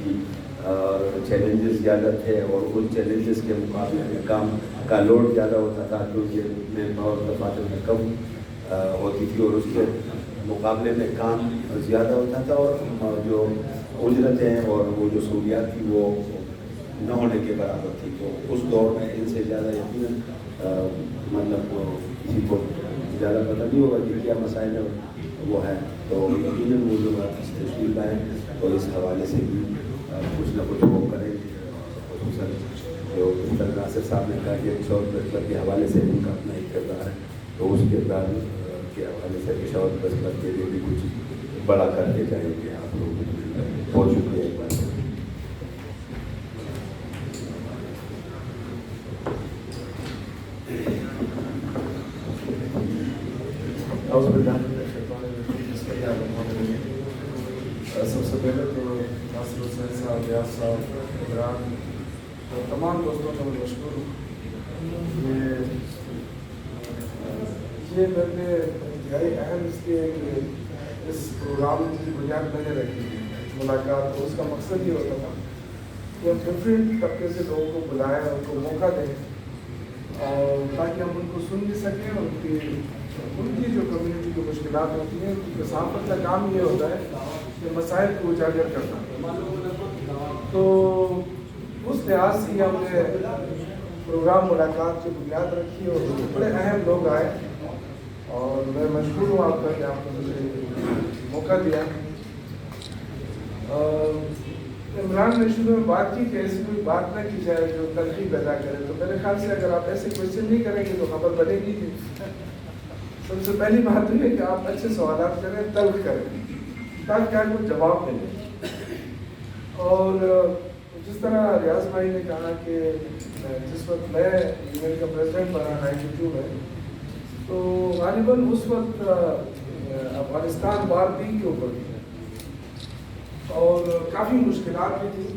تھی اور چیلنجز زیادہ تھے، اور ان چیلنجز کے مقابلے میں کام کا لوڈ زیادہ ہوتا تھا کیونکہ مین پاور دفاتر میں کم ہوتی تھی، اور اس کے مقابلے میں کام زیادہ ہوتا تھا، اور جو اجرتیں اور وہ جو سہولیات تھی وہ نہ ہونے کے برابر تھی. تو اس دور میں ان سے زیادہ یقیناً مطلب کسی کو زیادہ پتہ نہیں ہوگا کہ کیا مسائل وہ ہیں. تو یقیناً وہ جو بات تشریف لائیں تو اس حوالے سے بھی کچھ نہ کچھ وہ کریں گے. خصوصاً جو مستر ناصر صاحب نے کہا کہ پشاور پریس کلب کے حوالے سے ان کا اپنا ایک کردار ہے، تو اس کردار کے حوالے سے پشاور پریس کلب کے لیے بھی کچھ بڑا کر کے جائیں گے. آپ لوگ بہت شکریہ ایک بار. سب سے پہلے تو ناصر حسین صاحب، ریاض صاحب، عمران اور تمام دوستوں کا میں مشکور ہوں. یہ میرے لیے انتہائی اہم اس لیے کہ اس پروگرام کی بنیاد میں نے رکھی ملاقات. تو اس کا مقصد یہ ہوتا تھا کہ ہم ڈفرینٹ طبقے سے لوگوں کو بلائیں، ان کو موقع دیں، اور تاکہ ہم ان کو سن بھی سکیں. ان کی جو کمیونٹی کی مشکلات ہوتی ہیں، ان کی صحافت کا کام یہ ہوتا ہے کہ مسائل کو اجاگر کرنا. تو اس لحاظ سے ہم نے پروگرام ملاقات کی بنیاد رکھی اور بڑے اہم لوگ آئے، اور میں مشکور ہوں آپ کا کہ آپ نے مجھے موقع دیا. عمران نے شروع میں بات کی کہ ایسی کوئی بات نہ کی جائے جو تنقید پیدا کرے. تو میرے خیال سے اگر آپ ایسے کوشچن نہیں کریں گے تو خبر بنے گی. سب سے پہلی بات یہ ہے کہ آپ اچھے سوالات کریں، تلخ کریں، تاکہ آپ کو جواب ملے. اور جس طرح ریاض بھائی نے کہا کہ جس وقت میں یونین کا پریزیڈنٹ بنا 92 میں، تو غالباً اس وقت افغانستان بار بھی کے اوپر تھی اور کافی مشکلات بھی تھی.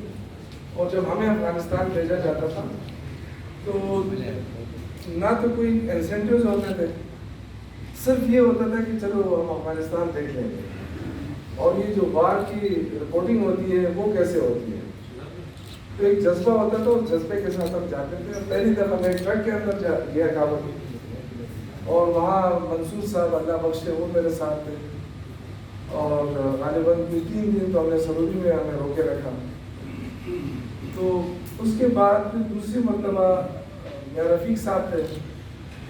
اور جب ہمیں افغانستان بھیجا جاتا تھا تو نہ تو کوئی انسینٹیوز ہوتے تھے، صرف یہ ہوتا تھا کہ چلو ہم افغانستان دیکھ لیں گے، اور یہ جو وار کی رپورٹنگ ہوتی ہے وہ کیسے ہوتی ہے. تو ایک جذبہ ہوتا تھا، اور جذبے کے ساتھ ہم جاتے تھے. پہلی دفعہ میں ٹرک کے اندر گیا کابل، اور وہاں منصور صاحب اللہ بخشے وہ میرے ساتھ تھے، اور غالباً 3 دن تو ہم نے سروری میں ہمیں روکے رکھا. تو اس کے بعد دوسری مرتبہ میرا رفیق صاحب تھے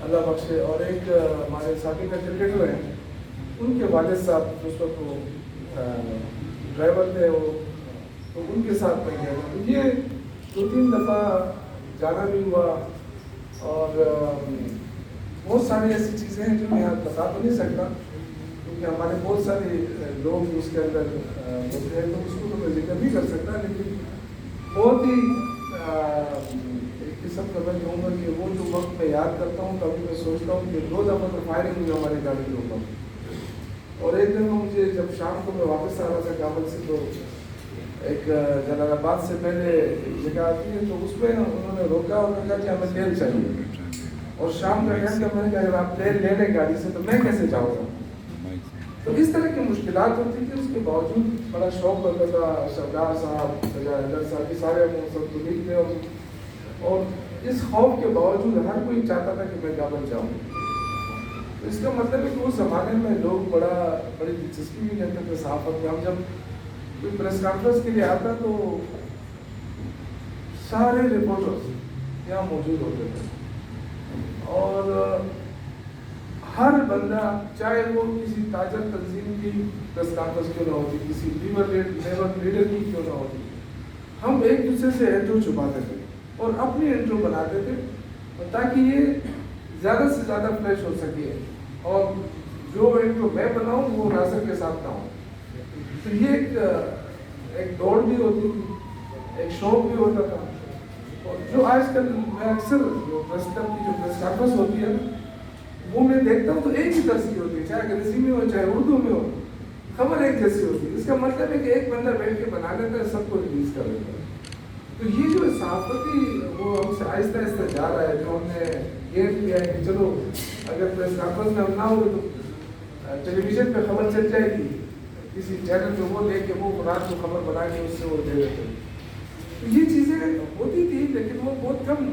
اللہ بخشے، اور ایک ہمارے ساتھی کا کرکٹر ہیں، ان کے والد صاحب اس وقت وہ ڈرائیور تھے، وہ تو ان کے ساتھ میں گیا. تو یہ 2-3 دفعہ جانا بھی ہوا، اور بہت ساری ایسی چیزیں ہیں جو میں یہاں بتا تو نہیں سکتا کیونکہ ہمارے بہت سارے لوگ اس کے اندر ہوتے ہیں، تو اس کو تو میں ذکر نہیں کر سکتا. لیکن بہت ہی ایک قسم کا میں کہوں گا کہ وہ جو وقت میں یاد کرتا ہوں تو ابھی میں سوچتا ہوں کہ 2 دفعہ تو فائرنگ ہوئی ہماری گاڑی کے اوپر. اور ایک دن مجھے جب شام کو میں واپس آ رہا تھا کابل سے، تو ایک جلال آباد سے پہلے جگہ آتی ہے، تو اس میں انہوں نے روکا اور کہا کہ ہمیں تیل چاہیے. اور شام کا ٹائم جب میں نے کہا اگر آپ تیل لے لیں گاڑی سے تو میں کیسے جاؤں گا. تو اس طرح کی مشکلات ہوتی تھی. اس کے باوجود بڑا شوق ہوتا تھا. سردار صاحب، سجاد صاحب، سارے سب کلیگ تھے، اور اس خوف کے باوجود ہر کوئی چاہتا تھا کہ میں کابل جاؤں. تو اس کا مطلب ہے کہ اس زمانے میں لوگ بڑی دلچسپی بھی لیتے تھے صحافت میں. ہم جب کوئی پریس کانفرنس کے لیے آتا تو سارے رپورٹرز یہاں موجود ہوتے تھے، اور ہر بندہ چاہے وہ کسی تاجر تنظیم کی پریس کانفرنس کیوں نہ ہوتی، کسی لیبر لیڈر کی کیوں نہ ہوتی، ہم ایک دوسرے سے انٹرو چھپاتے تھے اور اپنی انٹرو بناتے تھے تاکہ یہ زیادہ سے زیادہ فلیش ہو سکے، اور جو انٹرو میں بناؤں وہ ناصر کے ساتھ نہ ہو. تو یہ ایک دوڑ بھی ہوتی تھی، ایک شوق بھی ہوتا تھا. اور جو آج کل میں اکثر پریس کلب کی جو پریس کانفرنس ہوتی ہے وہ میں دیکھتا ہوں تو ایک ہی طرز کی ہوتی ہے، چاہے انگریزی میں ہو چاہے اردو میں ہو، خبر ایک جیسی ہوتی ہے. اس کا مطلب ہے کہ ایک بندہ بیٹھ کے بنا لیتا ہے، سب کو ریلیز کر دیتا ہے. تو یہ جو صحافتی وہ ہم سے آہستہ آہستہ جا رہا ہے، جو ہم نے گیٹ کیا ہے کہ چلو اگر پریس کانفرنس میں ہم نہ ہو تو ٹیلی ویژن پہ خبر چل جائے گی، کسی چینل پہ وہ لے کے وہ رات کو خبر بنا کے اس سے وہ دے دیتے. تو یہ چیزیں ہوتی تھی لیکن وہ بہت کم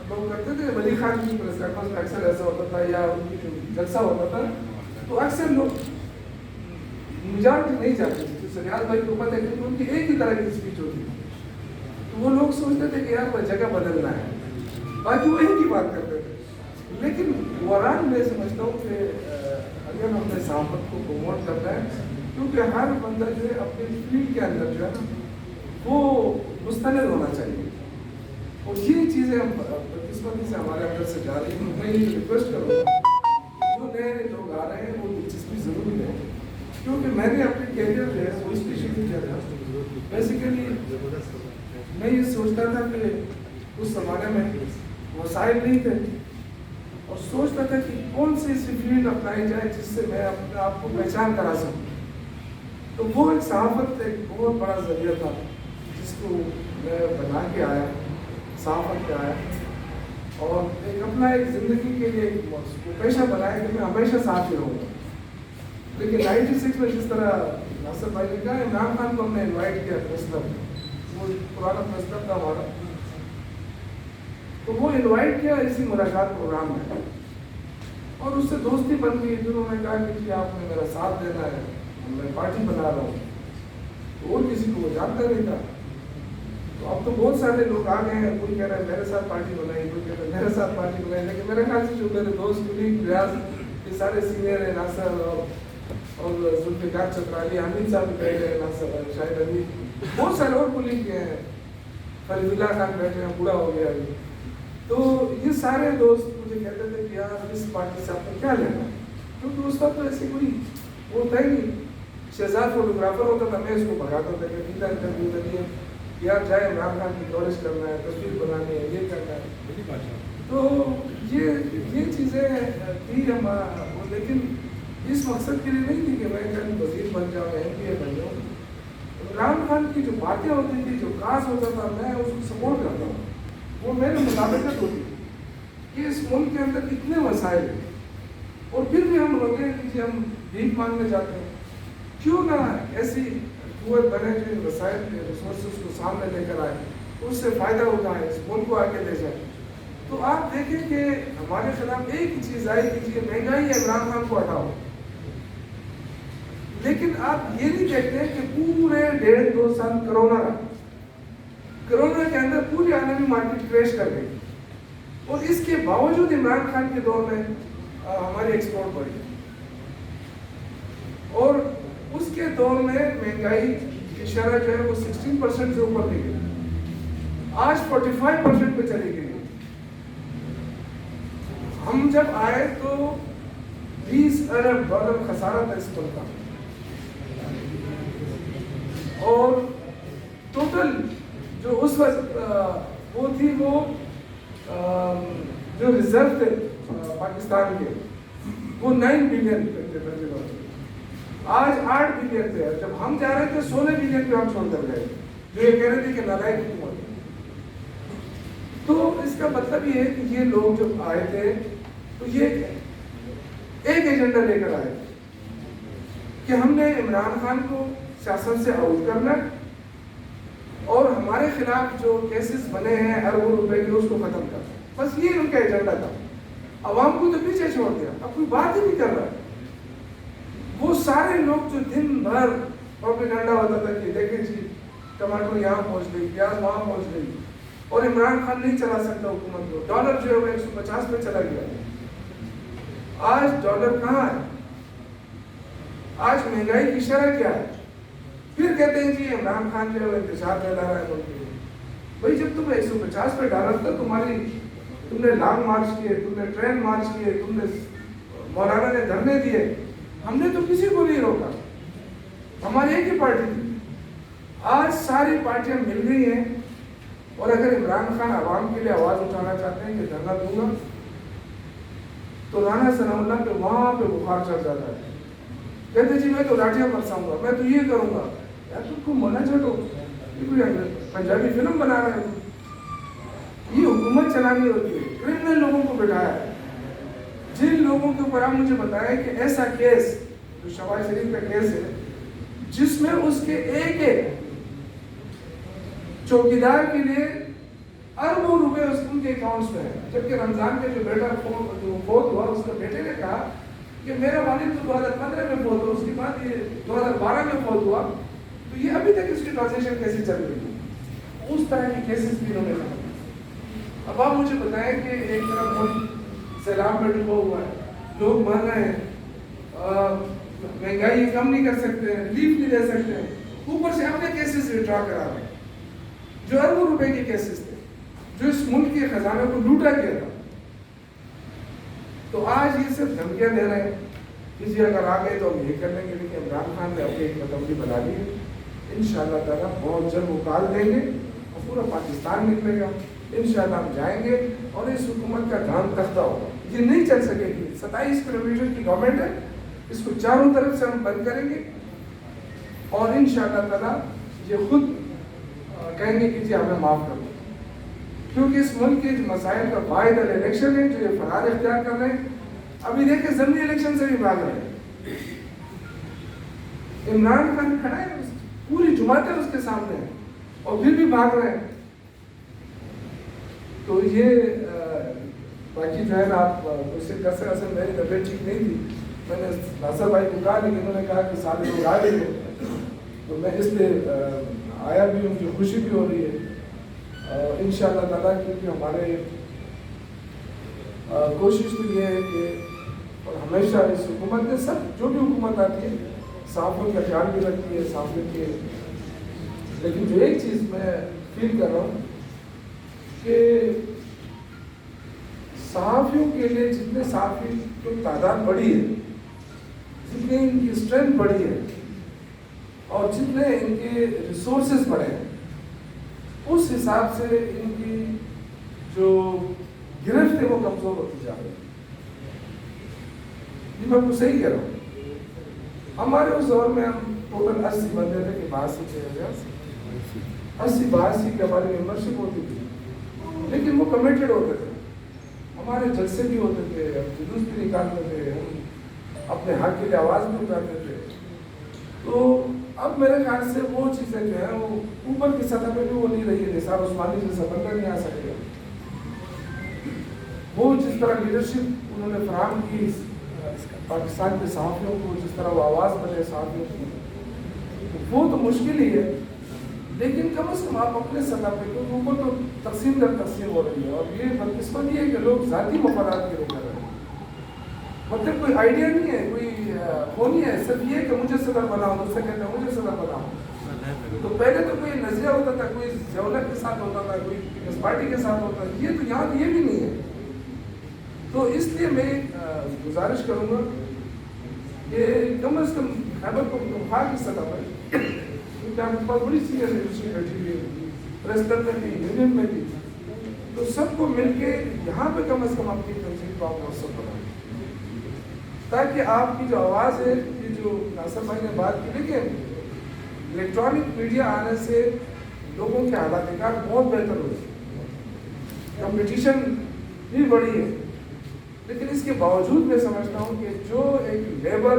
لوگ کرتے تھے. ولی خان کی پریس کانفرنس میں اکثر ایسا ہوتا تھا یا ان کی جلسہ ہوتا تھا تو اکثر لوگ میجارٹی نہیں جاتے تھے. سریال بھائی کو پتہ ہے کہ ان کی ایک ہی طرح کی اسپیچ ہوتی تھی تو وہ لوگ سوچتے تھے کہ یار وہ جگہ بدلنا ہے, باقی وہ ایک ہی بات کرتے تھے. لیکن وران میں سمجھتا ہوں کہ اگر ہم نے صحافت کو پروموٹ کرنا ہے کیونکہ ہر بندہ جو ہے اپنی فیلڈ کے اندر جو ہے نا وہ مستند ہونا چاہیے, اور یہ چیزیں ہم بدقسمتی سے ہمارے اندر سے جا رہی ہیں. میں یہ ریکویسٹ کروں گا جو نئے لوگ آ رہے ہیں وہ دلچسپی ضرور لیں, کیونکہ میں نے اپنے کیریئر جو ہے وہ اس پیشے میں کیا تھا. بیسیکلی میں یہ سوچتا تھا کہ اس زمانے میں وسائل نہیں تھے اور سوچتا تھا کہ کون سی ایسی فیلڈ اپنائی جائے جس سے میں اپنے آپ کو پہچان کرا سکوں. تو وہ ایک صحافت ایک بہت بڑا ذریعہ تھا جس کو میں بنا کے آیا, صحافت پہ آیا اور ایک اپنا ایک زندگی کے لیے پیشہ بنایا کہ میں ہمیشہ صحافی رہوں گا. لیکن 96 میں جس طرح ناصر بھائی نے کہا عمران خان کو ہم نے انوائٹ کیا پریس کلب, وہ پرانا پریس کلب تھا ہمارا, تو وہ انوائٹ کیا اسی ملاقات پروگرام میں اور اس سے دوستی بن گئی. جنہوں نے کہا کہ جی آپ نے میرا ساتھ دینا ہے, میں پارٹی بنا رہا ہوں, تو اور کسی کو وہ جانتا نہیں تھا. تو اب تو بہت سارے لوگ آ گئے ہیں, کوئی کہہ رہا ہے میرے ساتھ پارٹی بنائی, کوئی کہہ رہا ہے میرے ساتھ پارٹی بنائی. لیکن میرے خیال سے جو میرے دوست کلیگ ریاض یہ سارے سینئر ہیں, ناصر اور ذوالفقار چترالی, حمید صاحب بیٹھے ہیں, ناصر شاہد علی, بہت سارے اور کلیگ ہیں, فرید اللہ خان بیٹھے ہیں, بوڑھا ہو گیا ابھی. تو یہ سارے دوست مجھے کہتے تھے کہ یار اس پارٹی سے آپ کو کیا لینا, کیونکہ اس وقت تو ایسی کوئی وہ تھا ہی نہیں. شہزاد فوٹوگرافر ہوتا تھا, میں اس کو بھگاتا تھا کہ نیتا انٹرویو کے لیے یار جائے عمران خان کی کورش کرنا ہے, تصویر بنانی ہے, یہ کرنا ہے. تو یہ چیزیں تھی ہم, لیکن اس مقصد کے لیے نہیں تھی کہ میں کہیں وزیر بن جاؤں, MPA بن جاؤں. عمران خان کی جو باتیں ہوتی تھی, جو کاز ہوتا تھا, میں اس کو سپورٹ کرتا ہوں. وہ میرے مطابقت ہوتی کہ اس ملک کے اندر اتنے وسائل ہیں اور پھر بھی ہم روکے کہ ہم بھیک مانگنے جاتے ہیں. کیوں نہ ایسی قوت بنے جو ان وسائل کے ریسورسز کو سامنے لے کر آئے, اس سے فائدہ اٹھائے, اس ملک کو آگے لے جائے. تو آپ دیکھیں کہ ہمارے خلاف ایک ہی چیز آئی کہ مہنگائی ہے, عمران خان کو ہٹاؤ. لیکن آپ یہ نہیں دیکھتے کہ پورے 1.5-2 سال کرونا کے اندر پوری عالمی مارکیٹ کریش کر گئی, اور اس کے باوجود عمران خان کے دور میں ہماری ایکسپورٹ بڑھی, اور اس کے دور میں مہنگائی کی شرح جو ہے وہ 16% سے اوپر نہیں گئی, آج 45% پہ چلی گئی. ہم جب آئے تو $20 ارب خسارہ تھا اس ملک کا, اور ٹوٹل جو اس وقت وہ تھی وہ جو ریزرو تھے پاکستان کے وہ 9 بلین تھے, آج 8 بلین تھے. جب ہم جا رہے تھے 16 بلین پہ ہم چھوڑ کر گئے, جو یہ کہہ رہے تھے کہ نالائق حکومت. تو اس کا مطلب یہ ہے کہ یہ لوگ جب آئے تھے تو یہ ایک ایجنڈا لے کر آئے کہ ہم نے عمران خان کو سیاست سے آؤٹ کرنا اور ہمارے خلاف جو کیسز بنے ہیں اربوں روپے کے اس کو ختم کرنا. بس یہ ان کا ایجنڈا تھا. عوام کو تو پیچھے چھوڑ دیا, اب کوئی بات ہی نہیں کر رہا. وہ سارے لوگ جو دن بھر پروپیگنڈا ہوتا تھا کہ دیکھیں جی ٹماٹر یہاں پہنچ گئی, پیاز وہاں پہنچ گئی, اور عمران خان نہیں چلا سکتا حکومت کو. ڈالر جو ہے وہ 150 پہ چلا گیا. آج ڈالر کہاں ہے, آج مہنگائی کی شرح کیا ہے. پھر کہتے ہیں جی عمران خان جو ہے وہ انتشار پھیلا رہا ہے ملک میں. بھائی جب تم 150 پہ ڈالر تھا, تم نے لانگ مارچ کیے, تم نے ٹرین مارچ کیے, تم نے مولانا نے دھرنے دیے, ہم نے تو کسی کو نہیں روکا, ہماری ایک ہی پارٹی تھی. آج ساری پارٹیاں مل گئی ہیں, اور اگر عمران خان عوام کے لیے آواز اٹھانا چاہتے ہیں کہ دھرنا دوں گا, تو رانا ثناء اللہ پہ وہاں پہ بخار چڑھ جاتا ہے. کہتے جی میں تو لاٹیاں برساؤں گا, میں تو یہ کروں گا. یار تم کو مولا چھوٹو, پنجابی فلم بنا رہے ہو. یہ حکومت چلانی ہوتی ہے, کرمنل لوگوں کو بٹھایا ہے. جن لوگوں کے اوپر آپ مجھے بتائیں کہ ایسا کیس جو شہباز شریف کا کیس ہے, جس میں اس کے ایک ایک چوکیدار کے لیے اربوں روپے ان کے اکاؤنٹس میں ہے. جبکہ رمضان کے جو بیٹا فوت ہوا اس کا بیٹے نے کہا کہ میرا والد تو 2015 میں فوت ہوا, اس کے بعد یہ 2012 میں فوت ہوا, تو یہ ابھی تک اس کی ٹرانزیکشن کیسے چل رہی ہے. اس طرح کے کیسز بھی انہوں نے کہا. اب آپ مجھے بتائیں کہ ایک طرف ملک سیلاب میں ڈوبا ہوا ہے, لوگ مر رہے ہیں, مہنگائی کم نہیں کر سکتے ہیں, ریلیف نہیں دے سکتے ہیں, اوپر سے اپنے کیسز وڈرا کرا رہے ہیں جو اربوں روپے کے کیسز تھے, جو اس ملک کے خزانے کو لوٹا گیا تھا. تو آج یہ صرف دھمکیاں دے رہے ہیں کہ جی اگر آ گئے تو ہم یہ کر لیں گے. لیکن عمران خان نے اپنی ایک متمدی بنا دی ہے. انشاءاللہ تعالیٰ بہت جلد وہ کال دیں گے اور پورا پاکستان نکلے گا. انشاءاللہ ہم جائیں گے اور اس حکومت کا دھان تختہ ہوگا. یہ نہیں چل سکے گی. 27 کلومیٹر کی گورنمنٹ ہے, اس کو چاروں طرف سے ہم بند کریں گے اور انشاءاللہ تعالیٰ یہ خود کہیں گے کہ جی ہمیں معاف کر دو. کیونکہ اس ملک کے مسائل کا واحد الیکشن ہے جو یہ فرار اختیار کر رہے ہیں. ابھی دیکھیں ضمنی الیکشن سے بھی بھاگ رہے ہیں. عمران خان کھڑا ہے, پوری جماعتیں اس کے سامنے ہیں اور پھر بھی بھاگ رہے ہیں. تو یہ باقی جو ہے نا آپ اس سے کر سکتے. میری طبیعت ٹھیک نہیں تھی, میں نے ناصر بھائی کو کہا, لیکن انہوں نے کہا کہ سارے لوگ آ رہے ہیں تو میں اس لیے آیا بھی ہوں, جو خوشی بھی ہو رہی ہے انشاءاللہ تعالیٰ. کیونکہ ہمارے کوشش تو یہ ہے کہ اور ہمیشہ اس حکومت میں سب جو بھی حکومت آتی ہے صحافیوں کا خیال بھی رکھتی ہے, صحافیوں کے. لیکن جو ایک چیز میں فیل کر رہا ہوں کہ صحافیوں کے لیے جتنے صحافی کی تعداد بڑی ہے, جتنی ان کی اسٹرینتھ بڑی ہے اور جتنے ان کے ریسورسز بڑھے ہیں, اس حساب سے ان کی جو گرفت ہے وہ کمزور ہوتی جا رہی ہے. یہ میں آپ کو صحیح کہہ رہا ہوں. ہمارے اس دور میں ہم ٹوٹل 80 بندے تھے کہ 82 کی ہماری ممبرشپ ہوتی تھی, لیکن وہ کمیٹڈ ہوتے تھے. ہمارے جلسے بھی ہوتے تھے, ہم جلوس بھی نکالتے تھے, ہم اپنے حق کے لیے آواز بھی اٹھاتے تھے. تو اب میرے خیال سے وہ چیزیں جو ہیں وہ اوپر کی سطح پہ بھی وہ نہیں رہی ہے. نثار عثمانی جیسا بندہ نہیں آ سکے گا. وہ جس طرح لیڈرشپ انہوں نے فراہم کی پاکستان کے صحافیوں کو, جس طرح وہ آواز بنے صحافیوں کی, وہ تو مشکل ہی ہے. لیکن کم از کم آپ اپنے سطح پہ, کیونکہ اوپر تو تقسیم در تقسیم ہو رہی ہے اور یہ بدقسمت یہ ہے کہ لوگ ذاتی مفادات کے لیے کر رہے ہیں. مطلب کوئی آئیڈیا نہیں ہے, کوئی وہ نہیں ہے, صرف یہ کہ مجھے صدر بناؤ, دوسرے کہتے ہیں مجھے صدر بناؤ. تو پہلے تو کوئی نظریہ ہوتا تھا, کوئی ضیولت کے ساتھ ہوتا تھا, کوئی پیپلز پارٹی کے ساتھ ہوتا تھا. یہ تو یہاں یہ بھی نہیں ہے. تو اس لیے میں گزارش کروں گا کہ کم از کم خیبر پختونخوا کی سطح پر, کیونکہ آپ کے پاس بڑی سینئر لیڈرشپ بیٹھی ہوئی ہے, پریزیڈنٹ میں بھی, یونین میں بھی, تو سب کو مل کے یہاں پہ کم از کم اپنی تنظیم کو آپ موثر بنائیں تاکہ آپ کی جو آواز ہے, یہ جو ناصر بھائی نے بات کی, لیکن الیکٹرانک میڈیا آنے سے لوگوں کے حالات کار بہت بہتر ہو گئے, کمپٹیشن بھی بڑی ہے. لیکن اس کے باوجود میں سمجھتا ہوں کہ جو ایک لیبر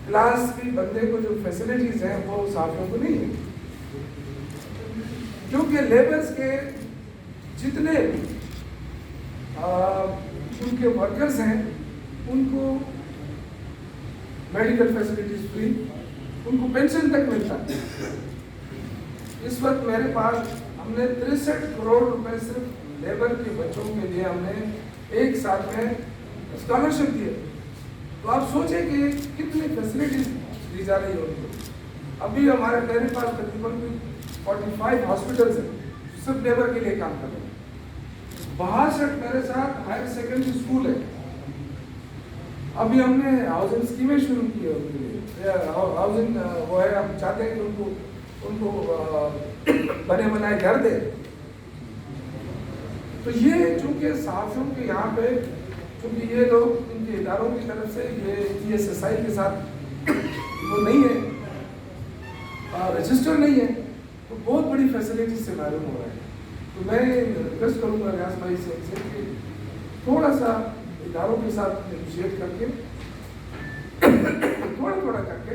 کلاس کی بندے کو جو فیسلٹیز ہیں وہ صحافیوں کو نہیں ہے. کیونکہ لیبرز کے جتنے ان کے ورکرز ہیں ان کو میڈیکل فیسلٹیز فری, ان کو پینشن تک ملتا ہے. اس وقت میرے پاس ہم نے 63 کروڑ روپے صرف لیبر کے بچوں کے لیے ہم نے ایک سال میں اسکالرشپ دیے. تو آپ سوچیں کہ کتنی فیسلٹیز دی جا رہی ہوگی. ابھی ہمارے میرے پاس تقریباً 45 ہاسپٹلس ہیں صرف لیبر کے لیے کام کر رہے ہیں. 62 میرے ساتھ ہائر سیکنڈری اسکول ہے. ابھی ہم نے ہاؤسنگ اسکیمیں شروع کی ہے ان کے لیے. ہاؤسنگ وہ ہے, ہم چاہتے ہیں کہ ان کو بنے بنائے گھر دیں. تو یہ چونکہ صحافیوں کے یہاں پہ, چونکہ یہ لوگ ان کے اداروں کی طرف سے یہ ESSI کے ساتھ وہ نہیں ہے, رجسٹر نہیں ہے, تو بہت بڑی فیسلٹی سے معلوم ہو رہا ہے. تو میں ریکویسٹ کروں گا ریاض بھائی سے کہ تھوڑا سا اداروں کے ساتھ نیگوشیٹ کر کے تھوڑا کر کے